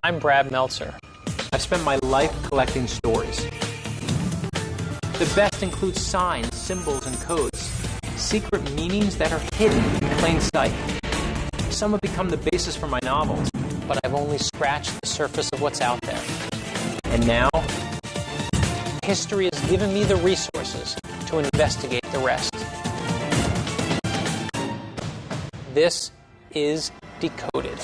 I'm Brad Meltzer. I've spent my life collecting stories. The best include signs, symbols, and codes, secret meanings that are hidden in plain sight. Some have become the basis for my novels, but I've only scratched the surface of what's out there. And now, history has given me the resources to investigate the rest. This is Decoded.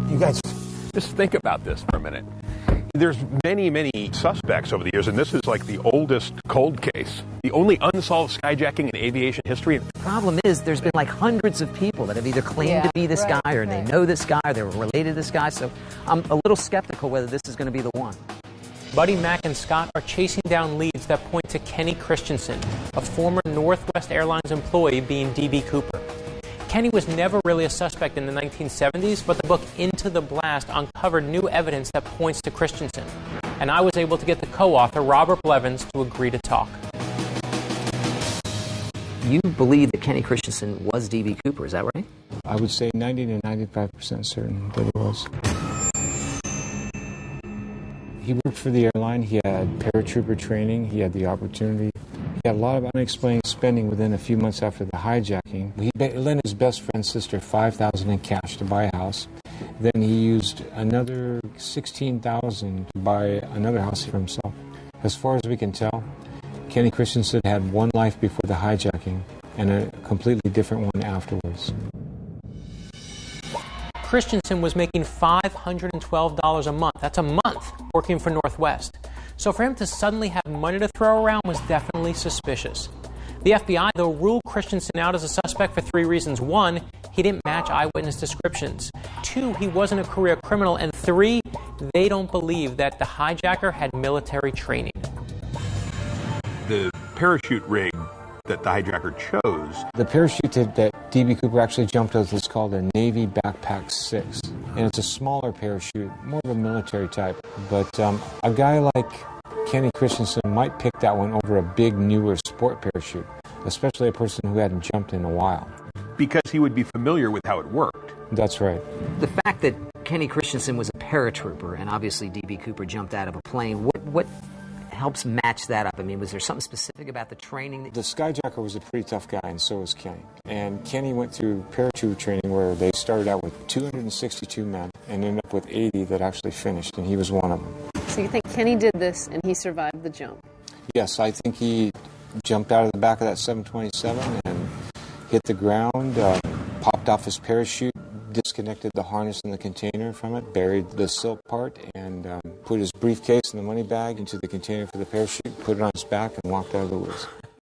You guys, just think about this for a minute. There's many, many suspects over the years, and this is like the oldest cold case. The only unsolved skyjacking in aviation history. The problem is there's been like hundreds of people that have either claimed to be this guy or they know this guy, or they were related to this guy, so I'm a little skeptical whether this is going to be the one. Buddy, Mac, and Scott are chasing down leads that point to Kenny Christensen, a former Northwest Airlines employee being D.B. Cooper. Kenny was never really a suspect in the 1970s, but the book Into the Blast uncovered new evidence that points to Christensen. And I was able to get the co-author, Robert Blevins, to agree to talk. You believe that Kenny Christensen was D.B. Cooper, is that right? I would say 90 to 95% certain that it was. He worked for the airline. He had paratrooper training. He had the opportunity. He had a lot of unexplained spending within a few months after the hijacking. He lent his best friend's sister $5,000 in cash to buy a house. Then he used another $16,000 to buy another house for himself. As far as we can tell, Kenny Christensen had one life before the hijacking and a completely different one afterwards. Christensen was making $512 a month. That's a month working for Northwest. So for him to suddenly have money to throw around was definitely suspicious. The FBI, though, ruled Christensen out as a suspect for three reasons. One, he didn't match eyewitness descriptions. Two, he wasn't a career criminal. And three, they don't believe that the hijacker had military training. The parachute rig that the hijacker chose. The parachute that D.B. Cooper actually jumped with is called a Navy Backpack 6. And it's a smaller parachute, more of a military type. But a guy like Kenny Christensen might pick that one over a big, newer sport parachute, especially a person who hadn't jumped in a while. Because he would be familiar with how it worked. That's right. The fact that Kenny Christensen was a paratrooper and obviously D.B. Cooper jumped out of a plane, what helps match that up? I mean, was there something specific about the training? The skyjacker was a pretty tough guy, and so was Kenny. And Kenny went through parachute training where they started out with 262 men and ended up with 80 that actually finished, and he was one of them. So you think Kenny did this and he survived the jump? Yes, I think he jumped out of the back of that 727 and hit the ground, popped off his parachute, disconnected the harness and the container from it, buried the silk part, and put his briefcase and the money bag into the container for the parachute, put it on his back, and walked out of the woods.